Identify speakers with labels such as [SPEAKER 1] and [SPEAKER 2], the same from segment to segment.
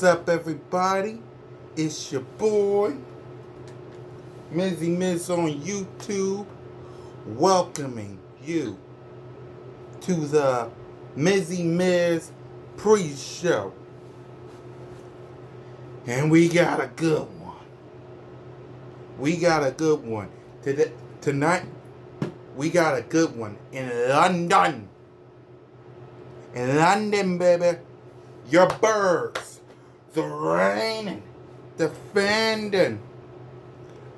[SPEAKER 1] up, everybody? It's your boy, Mizzy on YouTube, welcoming you to the Mizzy pre-show. And we got a good one. Tonight, we got a good one in London. In London, baby. Your Birds, the reigning, defending,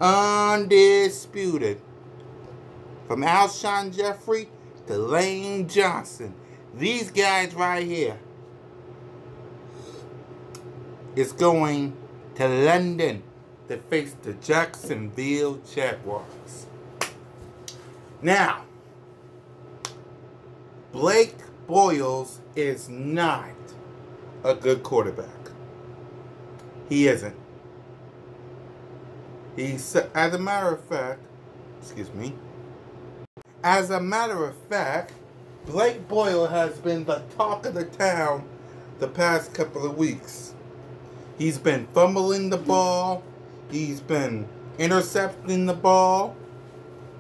[SPEAKER 1] undisputed. From Alshon Jeffrey to Lane Johnson. These guys right here is going to London to face the Jacksonville Jaguars. Now, Blake Bortles is not a good quarterback. He isn't. As a matter of fact, Blake Bortles has been the talk of the town the past couple of weeks. He's been fumbling the ball. He's been intercepting the ball.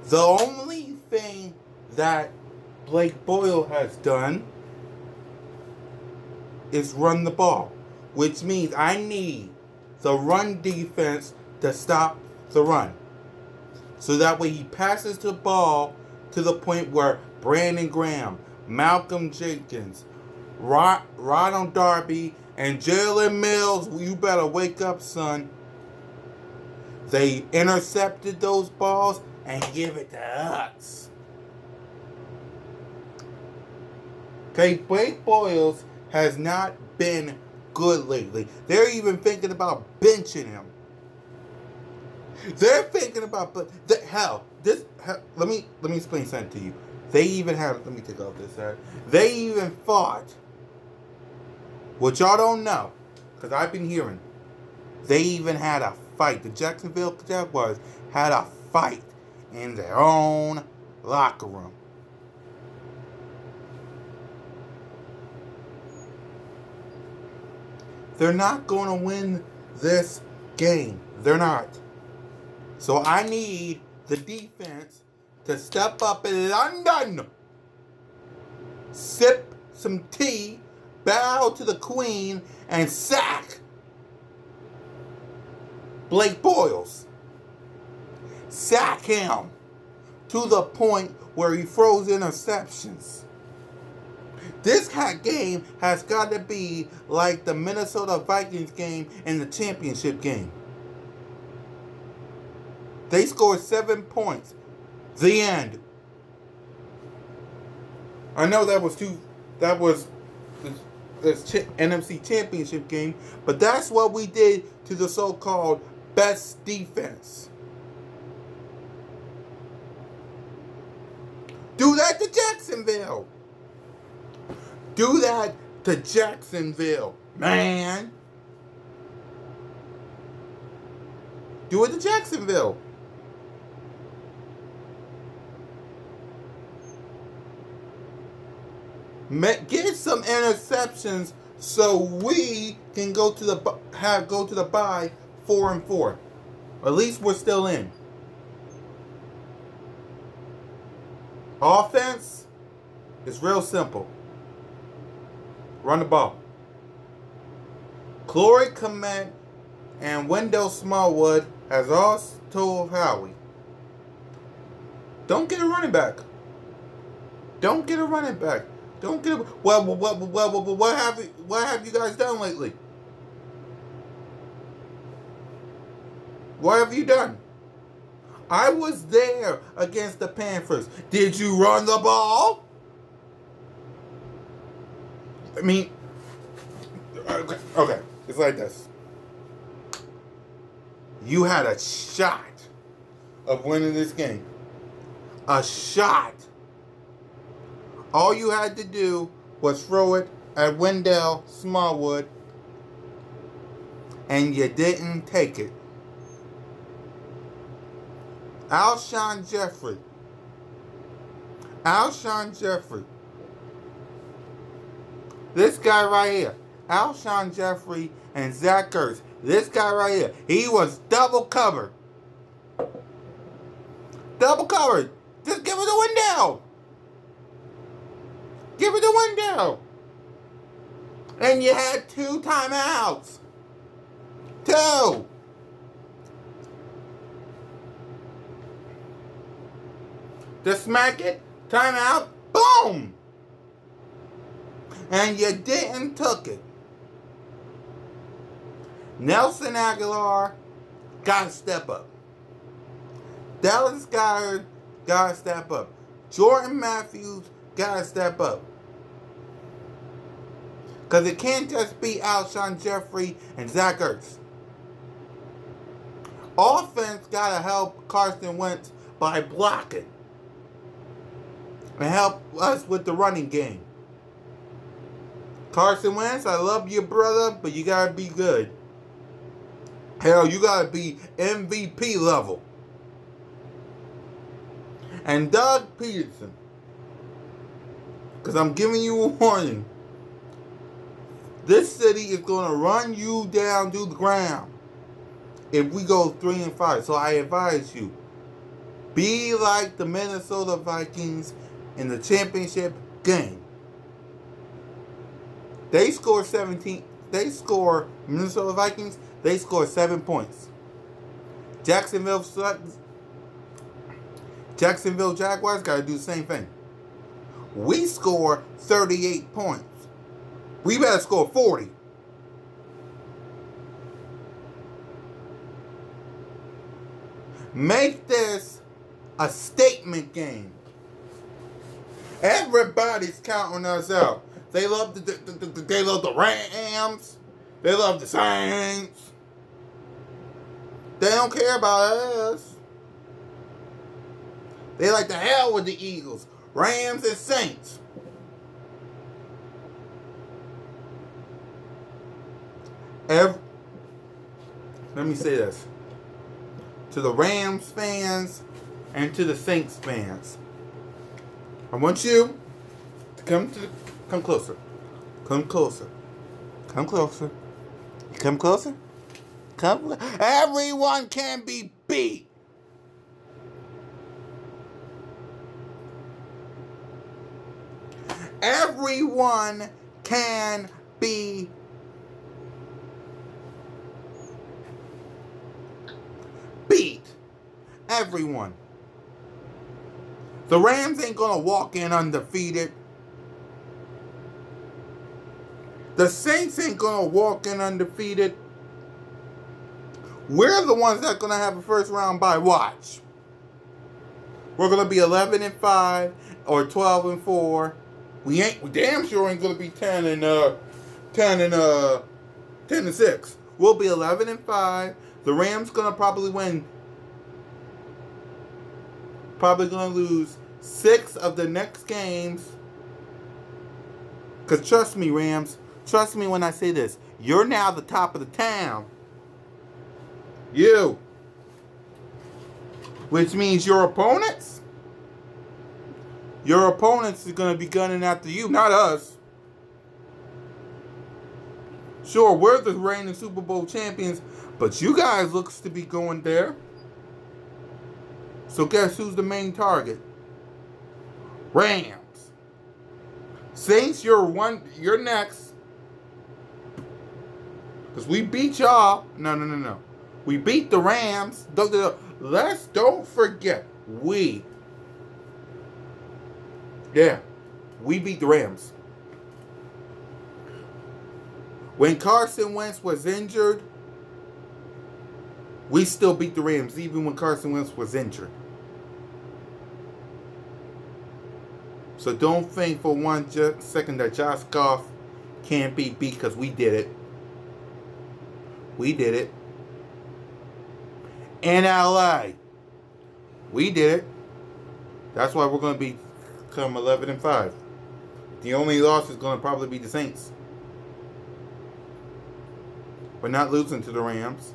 [SPEAKER 1] The only thing that Blake Bortles has done is run the ball, which means I need the run defense to stop the run. So that way he passes the ball to the point where Brandon Graham, Malcolm Jenkins, Ronald Darby, and Jalen Mills, you better wake up, son. They intercepted those balls and give it to us. Okay, Blake Bortles has not been good lately. They're even thinking about benching him. They're thinking about, let me explain something to you. They even have, let me take off this hat. They even fought, what y'all don't know, because I've been hearing, they even had a fight. The Jacksonville Jaguars had a fight in their own locker room. They're not going to win this game. They're not. So I need the defense to step up in London, sip some tea, bow to the Queen, and sack Blake Bortles. Sack him to the point where he throws interceptions. This game has got to be like the Minnesota Vikings game and the championship game. They scored 7 points. The end. I know that was the NFC championship game, but that's what we did to the so-called best defense. Do that to Jacksonville. Do that to Jacksonville, man. Do it to Jacksonville. Get some interceptions so we can go to the bye 4-4. At least we're still in. Offense is real simple. Run the ball. Corey Clement and Wendell Smallwood has also told Howie, don't get a running back. Don't get a running back. Don't get a... Well, what have you guys done lately? What have you done? I was there against the Panthers. Did you run the ball? I mean, okay, it's like this. You had a shot of winning this game. A shot. All you had to do was throw it at Wendell Smallwood, and you didn't take it. Alshon Jeffrey. This guy right here. Alshon Jeffrey and Zach Ertz. This guy right here, he was double covered. Double covered. Just give it the window. Give it the window. And you had 2 timeouts. 2. Just smack it. Timeout. Boom. And you didn't took it. Nelson Aguilar got to step up. Dallas Goedert got to step up. Jordan Matthews got to step up. Because it can't just be Alshon Jeffrey and Zach Ertz. Offense got to help Carson Wentz by blocking. And help us with the running game. Carson Wentz, I love you, brother, but you got to be good. Hell, you got to be MVP level. And Doug Peterson, because I'm giving you a warning. This city is going to run you down to the ground if we go 3-5. So I advise you, be like the Minnesota Vikings in the championship game. They score 17. They score, Minnesota Vikings, they score 7 points. Jacksonville Jaguars got to do the same thing. We score 38 points. We better score 40. Make this a statement game. Everybody's counting us out. They love the Rams. They love the Saints. They don't care about us. They like the hell with the Eagles, Rams, and Saints. Let me say this. To the Rams fans and to the Saints fans. I want you to come closer. Come closer. Come closer. Come closer. Everyone can be beat. Everyone can be beat. Everyone. The Rams ain't gonna walk in undefeated. The Saints ain't gonna walk in undefeated. We're the ones that gonna have a first round bye. Watch. We're gonna be 11-5 or 12-4. We damn sure ain't gonna be 10-6. We'll be 11-5. The Rams gonna probably win. Probably gonna lose 6 of the next games. Cause trust me, Rams. Trust me when I say this. You're now the top of the town. You. Which means your opponents. Your opponents is going to be gunning after you, not us. Sure, we're the reigning Super Bowl champions, but you guys looks to be going there. So guess who's the main target? Rams. Saints, you're next. Because we beat y'all. No. We beat the Rams. Don't forget. We beat the Rams. When Carson Wentz was injured, we still beat the Rams, even when Carson Wentz was injured. So don't think for one second that Josh Goff can't be beat, because we did it. We did it. In LA. We did it. That's why we're going to become 11-5. The only loss is going to probably be the Saints. We're not losing to the Rams.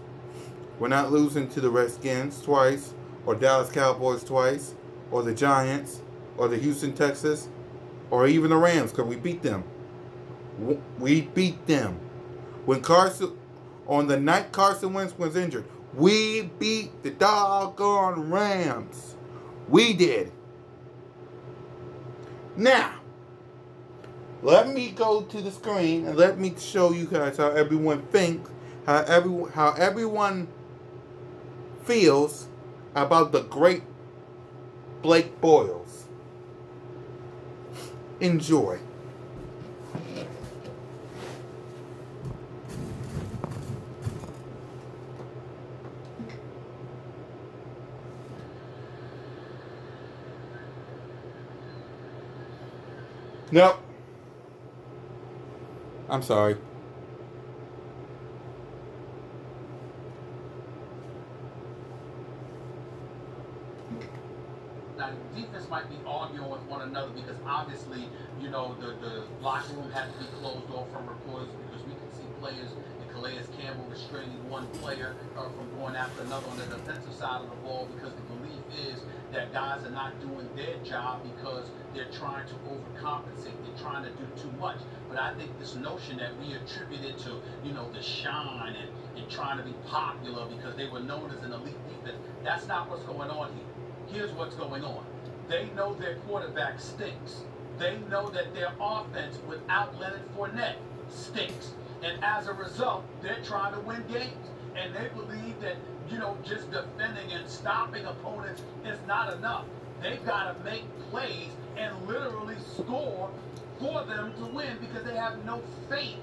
[SPEAKER 1] We're not losing to the Redskins twice, or Dallas Cowboys twice, or the Giants, or the Houston Texans, or even the Rams, because we beat them. We beat them. When Carson on the night Carson Wentz was injured. We beat the doggone Rams. We did. Now, let me go to the screen and let me show you guys how everyone thinks, how everyone feels about the great Blake Bortles. Enjoy. Nope. I'm sorry.
[SPEAKER 2] Now, defense might be arguing with one another because obviously, you know, the locker room had to be closed off from reporters because we could see players and Calais Campbell restraining one player from going after another on the defensive side of the ball because the belief is that guys are not doing their job because they're trying to overcompensate. They're trying to do too much. But I think this notion that we attributed to, you know, the shine and trying to be popular because they were known as an elite defense, that's not what's going on here. Here's what's going on. They know their quarterback stinks. They know that their offense without Leonard Fournette stinks. And as a result, they're trying to win games. And they believe that, you know, just defending and stopping opponents is not enough. They've got to make plays and literally score for them to win because they have no faith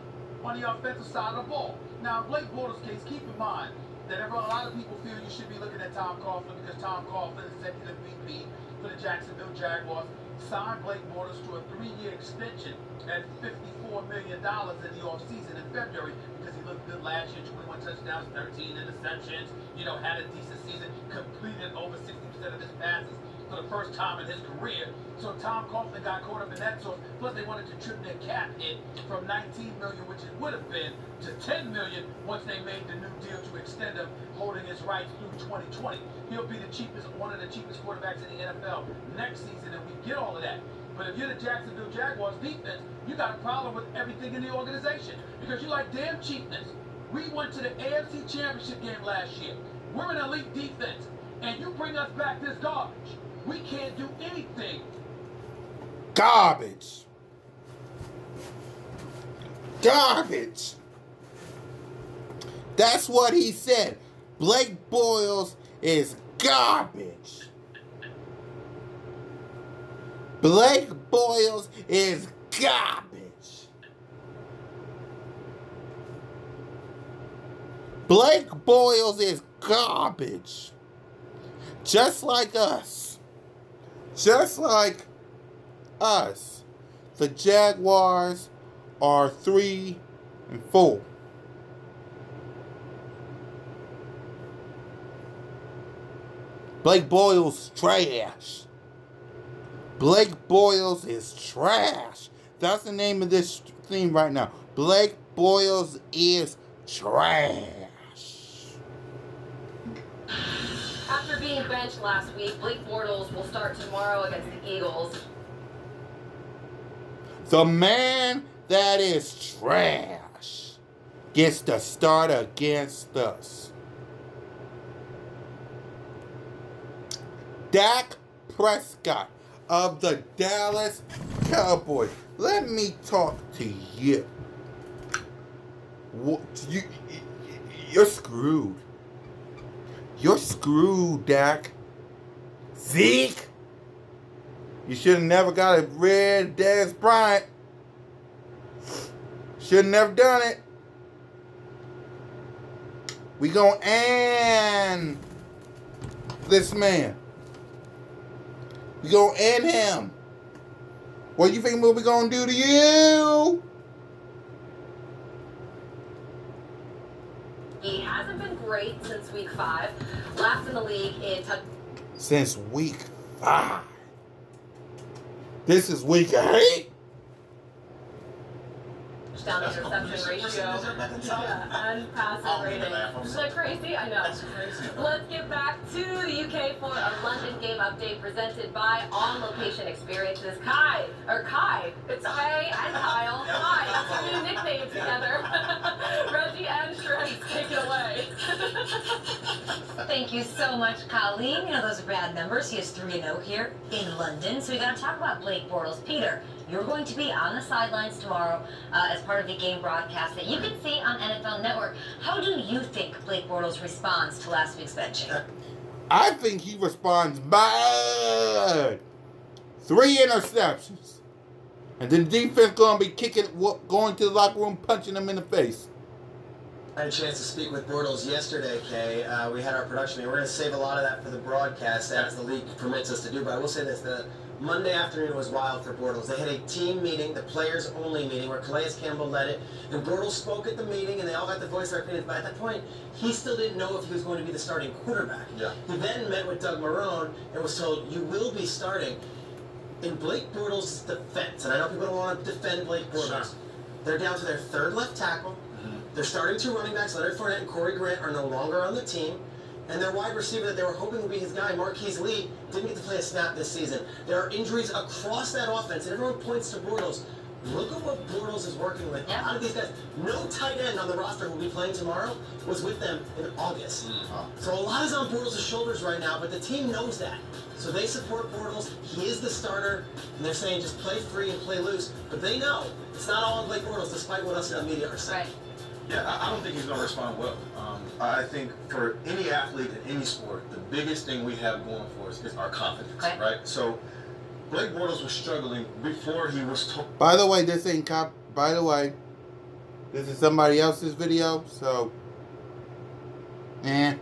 [SPEAKER 2] on the offensive side of the ball. Now, in Blake Bortles' case, keep in mind that a lot of people feel you should be looking at Tom Coughlin because Tom Coughlin is executive VP for the Jacksonville Jaguars, signed Blake Bortles to a 3-year extension at $54 million in the offseason in February because he looked good last year, 21 touchdowns, 13 interceptions, you know, had a decent season, completed over 60% of his passes for the first time in his career. So Tom Coughlin got caught up in that source. Plus they wanted to trim their cap hit from $19 million, which it would have been, to $10 million once they made the new deal to extend him, holding his rights through 2020. He'll be the cheapest, one of the cheapest quarterbacks in the NFL next season, and we get all of that. But if you're the Jacksonville Jaguars defense, you got a problem with everything in the organization because you like damn cheapness. We went to the AFC Championship game last year. We're an elite defense, and you bring us back this garbage. We can't do anything.
[SPEAKER 1] Garbage. Garbage. That's what he said. Blake Bortles is garbage. Blake Bortles is garbage. Blake Bortles is garbage. Just like us. Just like us. The Jaguars are 3-4. Blake Bortles trash. Blake Bortles is trash. That's the name of this theme right now. Blake Bortles is trash.
[SPEAKER 3] After being benched last week, Blake Bortles will start tomorrow against the Eagles.
[SPEAKER 1] The man that is trash gets to start against us. Dak Prescott of the Dallas Cowboys. Let me talk to you. You're screwed. You're screwed, Dak. Zeke, you should have never got rid of Dez Bryant. Should have never done it. We gonna end this man. We gonna end him. What do you think we'll be gonna do to you?
[SPEAKER 3] He hasn't been great since week 5. Last in the league in
[SPEAKER 1] Since week 5. This is week 8.
[SPEAKER 3] touchdown interception ratio and passer rating. Is that crazy? I know. Let's get back to the UK for a London game update presented by On Location Experiences. Kai. It's Ray and Kyle. Hi. That's our new nickname together. Reggie and Shreds Thank you so much, Colleen. You know those are bad numbers. He has 3-0 here in London. So we got to talk about Blake Bortles. Peter, you're going to be on the sidelines tomorrow as part of the game broadcast that you can see on NFL Network. How do you think Blake Bortles responds to last week's benching?
[SPEAKER 1] I think he responds bad. 3 interceptions. And then the defense going to be going to the locker room, punching him in the face.
[SPEAKER 4] I had a chance to speak with Bortles yesterday, Kay. We had our production meeting. We're going to save a lot of that for the broadcast as the league permits us to do. But I will say this, the Monday afternoon was wild for Bortles. They had a team meeting, the players-only meeting, where Calais Campbell led it. And Bortles spoke at the meeting, and they all got to voice their opinions. But at that point, he still didn't know if he was going to be the starting quarterback. Yeah. He then met with Doug Marrone and was told, you will be starting. In Blake Bortles' defense, and I know people don't want to defend Blake Bortles, they're down to their 3rd left tackle. Their starting 2 running backs, Leonard Fournette and Corey Grant, are no longer on the team. And their wide receiver that they were hoping would be his guy, Marquise Lee, didn't get to play a snap this season. There are injuries across that offense, and everyone points to Bortles. Look at what Bortles is working with. A lot of these guys, no tight end on the roster who will be playing tomorrow was with them in August. So a lot is on Bortles' shoulders right now, but the team knows that. So they support Bortles. He is the starter, and they're saying just play free and play loose. But they know it's not all on Blake Bortles, despite what us in the media are saying.
[SPEAKER 3] Right.
[SPEAKER 5] Yeah, I don't think he's going to respond well. I think for any athlete in any sport, the biggest thing we have going for us is our confidence, right? So Blake Bortles was struggling before he was told.
[SPEAKER 1] By the way, this ain't by the way, this is somebody else's video, so the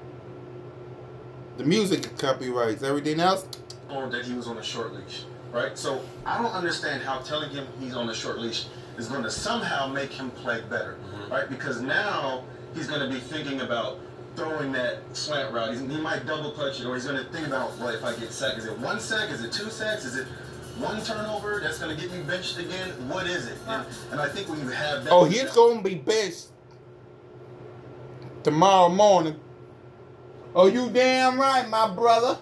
[SPEAKER 1] music is copyrights. Everything else,
[SPEAKER 5] that he was on a short leash, right? So I don't understand how telling him he's on a short leash is going to somehow make him play better, right? Because now he's going to be thinking about throwing that slant route. He might double clutch it, or he's going to think about, well, if I get sacked, is it 1 sack? Is it 2 sacks? Is it 1 turnover that's going to get me benched again? What is it? And I think when you have that...
[SPEAKER 1] Oh, he's going to be benched tomorrow morning. Oh, you damn right, my brother.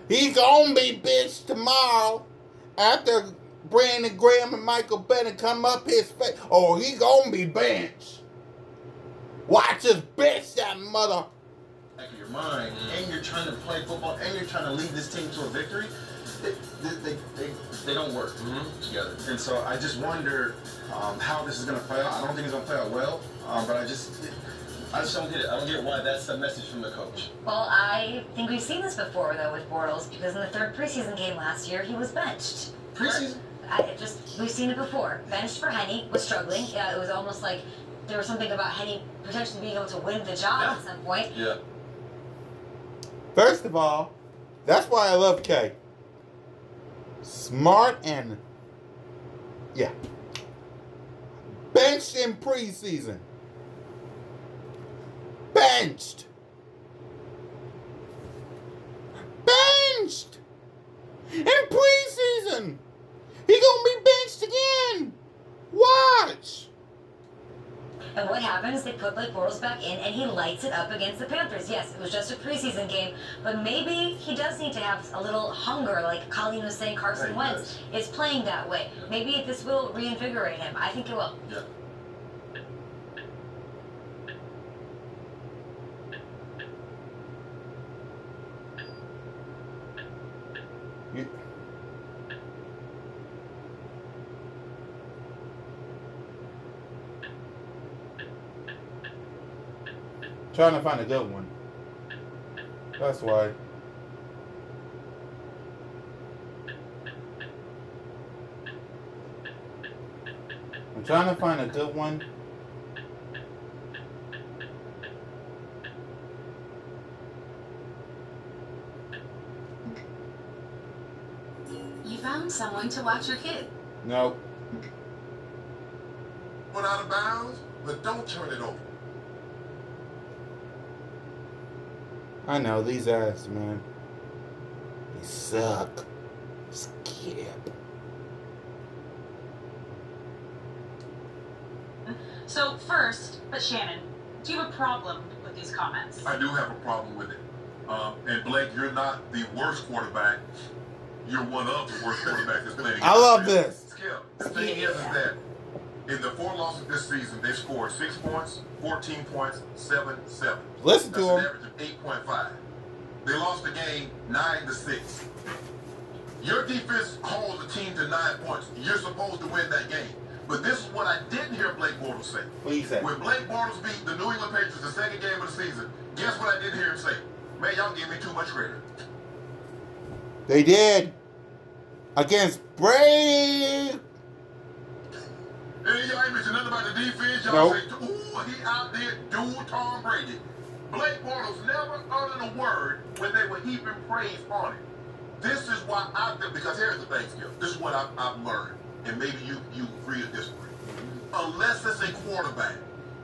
[SPEAKER 1] He's going to be benched tomorrow after Brandon Graham and Michael Bennett come up his face. Oh, he gonna be benched. Watch us bench that mother.
[SPEAKER 5] Back of your mind, and you're trying to play football, and you're trying to lead this team to a victory. They don't work together. And so I just wonder how this is going to play out. I don't think it's going to play out well, but I just don't get it. I don't get why that's the message from the coach.
[SPEAKER 3] Well, I think we've seen this before, though, with Bortles, because in the 3rd preseason game last year, he was benched.
[SPEAKER 5] Preseason?
[SPEAKER 3] We've seen it before. Benched for Henne, was struggling. Yeah, it was almost like there was something about Henne potentially being able to win the job at some point.
[SPEAKER 5] Yeah.
[SPEAKER 1] First of all, that's why I love Kay. Smart and benched in preseason. Benched. In preseason. He gonna be benched again. Watch.
[SPEAKER 3] And what happens? They put Blake Bortles back in, and he lights it up against the Panthers. Yes, it was just a preseason game, but maybe he does need to have a little hunger, like Colleen was saying. Carson Wentz is playing that way. Maybe this will reinvigorate him. I think it will.
[SPEAKER 5] Yeah.
[SPEAKER 1] Trying to find a good one. That's why. I'm trying to find a good one.
[SPEAKER 6] You found someone to watch your kid.
[SPEAKER 1] No.
[SPEAKER 7] Went out of bounds, but don't turn it over.
[SPEAKER 1] I know, these ass, man. They suck. Skip.
[SPEAKER 6] So first, but Shannon, do you have a problem with these comments?
[SPEAKER 7] I do have a problem with it. And Blake, you're not the worst quarterback. You're one of the worst quarterbacks that's playing.
[SPEAKER 1] I love this.
[SPEAKER 7] Skip. The thing is that In the 4 losses this season, they scored 6 points, 14 points, 7-7.
[SPEAKER 1] Listen to
[SPEAKER 7] That's
[SPEAKER 1] him.
[SPEAKER 7] an average of 8.5. They lost the game 9-6. Your defense holds the team to 9 points. You're supposed to win that game. But this is what I didn't hear Blake Bortles say.
[SPEAKER 1] What do you say?
[SPEAKER 7] When Blake Bortles beat the New England Patriots the second game of the season, guess what I didn't hear him say? Man, y'all give me too much credit.
[SPEAKER 1] They did. Against Brady.
[SPEAKER 7] And y'all ain't mention nothing about the defense. Y'all say, ooh, he out there doing Tom Brady. Blake Bortles never uttered a word when they were heaping praise on him. This is why I feel, because here's the thing, Skip. This is what I've learned. And maybe you agree or disagree. Unless it's a quarterback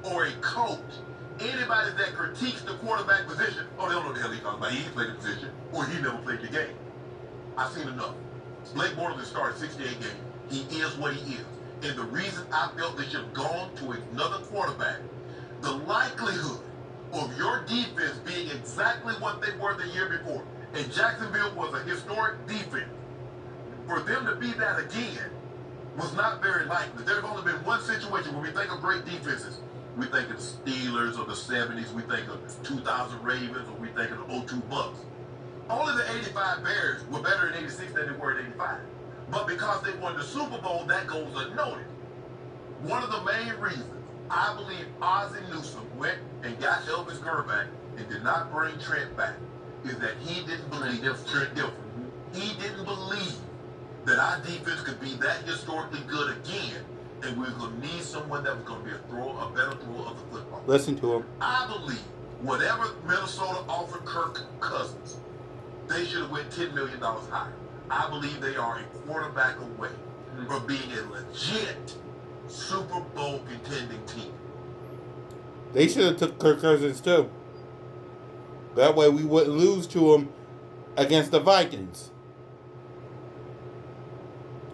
[SPEAKER 7] or a coach, anybody that critiques the quarterback position, oh, they don't know what the hell he's talking about. He ain't played the position, or he never played the game. I've seen enough. Blake Bortles has started 68 games. He is what he is. And the reason I felt they should have gone to another quarterback, the likelihood of your defense being exactly what they were the year before, and Jacksonville was a historic defense, for them to be that again was not very likely. There's only been one situation when we think of great defenses. We think of the Steelers or the 70s, we think of the 2000 Ravens, or we think of the 02 Bucks. Only the 85 Bears were better in 86 than they were in 85. But because they won the Super Bowl, that goes unnoticed. One of the main reasons I believe Ozzie Newsome went and got Elvis Grbac and did not bring Trent back is that he didn't believe Trent different. He didn't believe that our defense could be that historically good again, and we were going to need someone that was going to be a better thrower of the football.
[SPEAKER 1] Listen to him.
[SPEAKER 7] I believe whatever Minnesota offered Kirk Cousins, they should have went $10 million higher. I believe they are a quarterback away from being a legit Super Bowl contending team.
[SPEAKER 1] They should have took Kirk Cousins too. That way we wouldn't lose to him against the Vikings.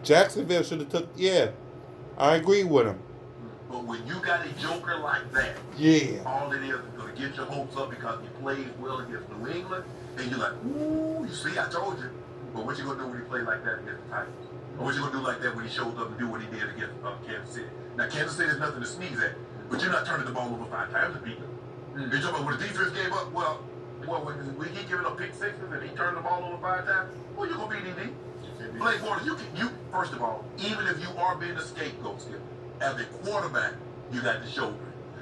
[SPEAKER 1] Jacksonville should have took, yeah. I agree with him.
[SPEAKER 7] But when you got a joker like that,
[SPEAKER 1] yeah,
[SPEAKER 7] all it is going to get your hopes up because he plays well against New England, and you're like, ooh, you see, I told you. But what you going to do when he plays like that against the Titans? Or what you going to do like that when he shows up and do what he did against Kansas City? Now, Kansas City is nothing to sneeze at, but you're not turning the ball over 5 times to beat them. You're talking about when the defense gave up, well, when he giving up pick sixes and he turned the ball over 5 times, well, you're going to beat DD. Blake Bortles, you first of all, even if you are being a scapegoat still, as a quarterback, you got the shoulder.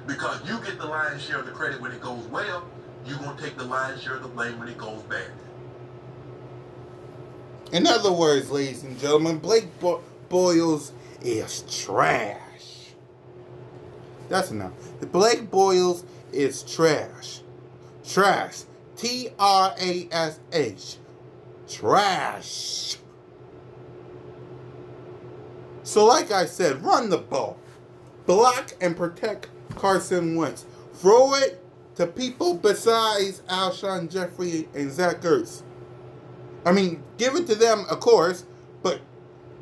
[SPEAKER 7] Because you get the lion's share of the credit when it goes well, you're going to take the lion's share of the blame when it goes bad.
[SPEAKER 1] In other words, ladies and gentlemen, Blake Bortles is trash. That's enough. Blake Bortles is trash. Trash. T-R-A-S-H. Trash. So like I said, run the ball. Block and protect Carson Wentz. Throw it to people besides Alshon Jeffrey and Zach Ertz. I mean, give it to them, of course, but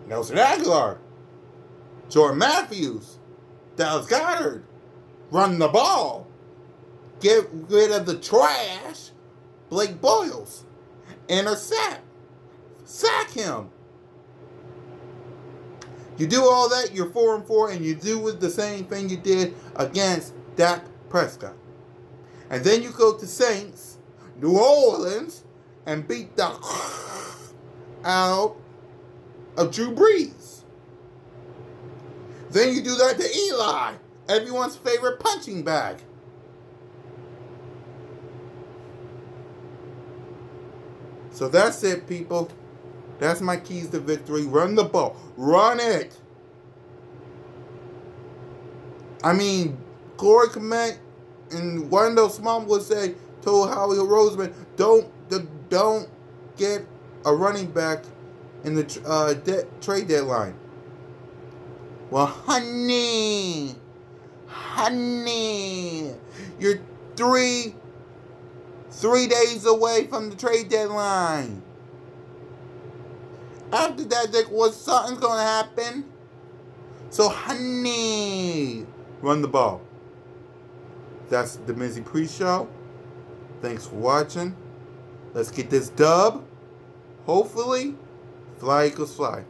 [SPEAKER 1] Nelson Aguilar, Jordan Matthews, Dallas Goedert, run the ball. Get rid of the trash, Blake Bortles. Intercept. Sack him. You do all that, you're 4-4, and you do the same thing you did against Dak Prescott. And then you go to Saints, New Orleans, and beat the out of Drew Brees. Then you do that to Eli, everyone's favorite punching bag. So that's it, people. That's my keys to victory. Run the ball. Run it. I mean, Corey Komet and Wendell Smallwood would say, told Howie Roseman, don't get a running back in the trade deadline. Well, honey, you're three days away from the trade deadline. After that, something's going to happen. So, honey, run the ball. That's the Mizzy pre-show. Thanks for watching. Let's get this dub. Hopefully, fly equals fly.